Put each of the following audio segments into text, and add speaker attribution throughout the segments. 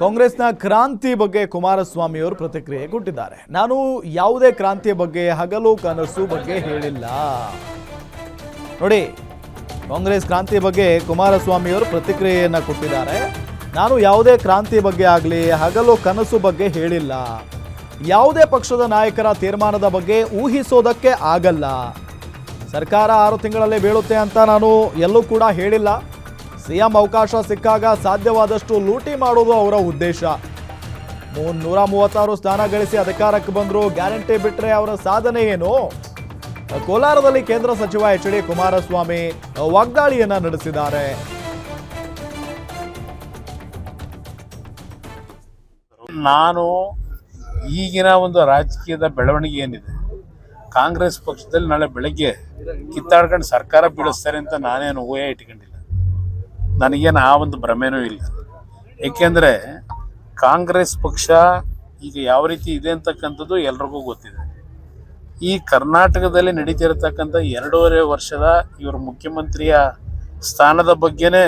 Speaker 1: ಕಾಂಗ್ರೆಸ್ನ ಕ್ರಾಂತಿ ಬಗ್ಗೆ ಕುಮಾರಸ್ವಾಮಿ ಅವರು ಪ್ರತಿಕ್ರಿಯೆ ಕೊಟ್ಟಿದ್ದಾರೆ. ನಾನು ಯಾವುದೇ ಕ್ರಾಂತಿಯ ಬಗ್ಗೆ ಹಗಲು ಕನಸು ಬಗ್ಗೆ ಹೇಳಿಲ್ಲ. ನೋಡಿ, ಕಾಂಗ್ರೆಸ್ ಕ್ರಾಂತಿ ಬಗ್ಗೆ ಕುಮಾರಸ್ವಾಮಿ ಅವರು ಪ್ರತಿಕ್ರಿಯೆಯನ್ನ ಕೊಟ್ಟಿದ್ದಾರೆ. ನಾನು ಯಾವುದೇ ಕ್ರಾಂತಿ ಬಗ್ಗೆ ಆಗಲಿ ಹಗಲು ಕನಸು ಬಗ್ಗೆ ಹೇಳಿಲ್ಲ. ಯಾವುದೇ ಪಕ್ಷದ ನಾಯಕರ ತೀರ್ಮಾನದ ಬಗ್ಗೆ ಊಹಿಸೋದಕ್ಕೆ ಆಗಲ್ಲ. ಸರ್ಕಾರ 6 ತಿಂಗಳಲ್ಲೇ ಬೀಳುತ್ತೆ ಅಂತ ನಾನು ಎಲ್ಲೂ ಕೂಡ ಹೇಳಿಲ್ಲ. ಸಿಎಂ ಅವಕಾಶ ಸಿಕ್ಕಾಗ ಸಾಧ್ಯವಾದಷ್ಟು ಲೂಟಿ ಮಾಡೋದು ಅವರ ಉದ್ದೇಶ. 136 ಸ್ಥಾನ ಗಳಿಸಿ ಅಧಿಕಾರಕ್ಕೆ ಬಂದರು. ಗ್ಯಾರಂಟಿ ಬಿಟ್ಟರೆ ಅವರ ಸಾಧನೆ ಏನು? ಕೋಲಾರದಲ್ಲಿ ಕೇಂದ್ರ ಸಚಿವ ಎಚ್.ಡಿ. ಕುಮಾರಸ್ವಾಮಿ ವಾಗ್ದಾಳಿಯನ್ನ ನಡೆಸಿದ್ದಾರೆ.
Speaker 2: ನಾನು ಈಗಿನ ಒಂದು ರಾಜಕೀಯದ ಬೆಳವಣಿಗೆ ಏನಿದೆ, ಕಾಂಗ್ರೆಸ್ ಪಕ್ಷದಲ್ಲಿ ನಾಳೆ ಬೆಳಗ್ಗೆ ಕಿತ್ತಾಡ್ಕೊಂಡು ಸರ್ಕಾರ ಬೀಳಿಸ್ತಾರೆ ಅಂತ ನಾನೇನು ಊಹೆ ಇಟ್ಕೊಂಡಿಲ್ಲ. ನನಗೇನು ಆ ಒಂದು ಭ್ರಮೆನೂ ಇಲ್ಲ. ಏಕೆಂದರೆ ಕಾಂಗ್ರೆಸ್ ಪಕ್ಷ ಈಗ ಯಾವ ರೀತಿ ಇದೆ ಅಂತಕ್ಕಂಥದ್ದು ಎಲ್ರಿಗೂ ಗೊತ್ತಿದೆ. ಈ ಕರ್ನಾಟಕದಲ್ಲಿ ನಡೀತಿರತಕ್ಕಂಥ 2.5 ವರ್ಷದ ಇವರು ಮುಖ್ಯಮಂತ್ರಿಯ ಸ್ಥಾನದ ಬಗ್ಗೆನೇ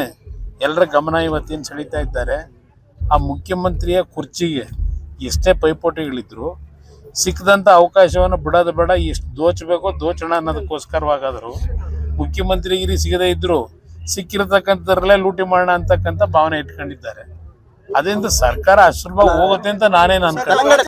Speaker 2: ಎಲ್ಲರ ಗಮನ ಇವತ್ತೇನು ಸೆಳೀತಾ ಇದ್ದಾರೆ. ಆ ಮುಖ್ಯಮಂತ್ರಿಯ ಕುರ್ಚಿಗೆ ಎಷ್ಟೇ ಪೈಪೋಟಿಗಳಿದ್ರು ಸಿಕ್ಕದಂಥ ಅವಕಾಶವನ್ನು ಬಿಡೋದು ಬೇಡ, ಎಷ್ಟು ದೋಚಬೇಕೋ ದೋಚೋಣ ಅನ್ನೋದಕ್ಕೋಸ್ಕರವಾಗಾದರೂ ಮುಖ್ಯಮಂತ್ರಿಗಿರಿ ಸಿಗದೇ ಇದ್ದರೂ ಸಿಕ್ಕಿರತಕ್ಕಂಥದ್ರಲ್ಲೇ ಲೂಟಿ ಮಾಡೋಣ ಅಂತಕ್ಕಂಥ ಭಾವನೆ ಇಟ್ಕೊಂಡಿದ್ದಾರೆ. ಅದರಿಂದ ಸರ್ಕಾರ ಅಸುಲಭ ಹೋಗುತ್ತೆ ಅಂತ ನಾನೇನು ಅನ್ಕೊಳ್ಳಿ.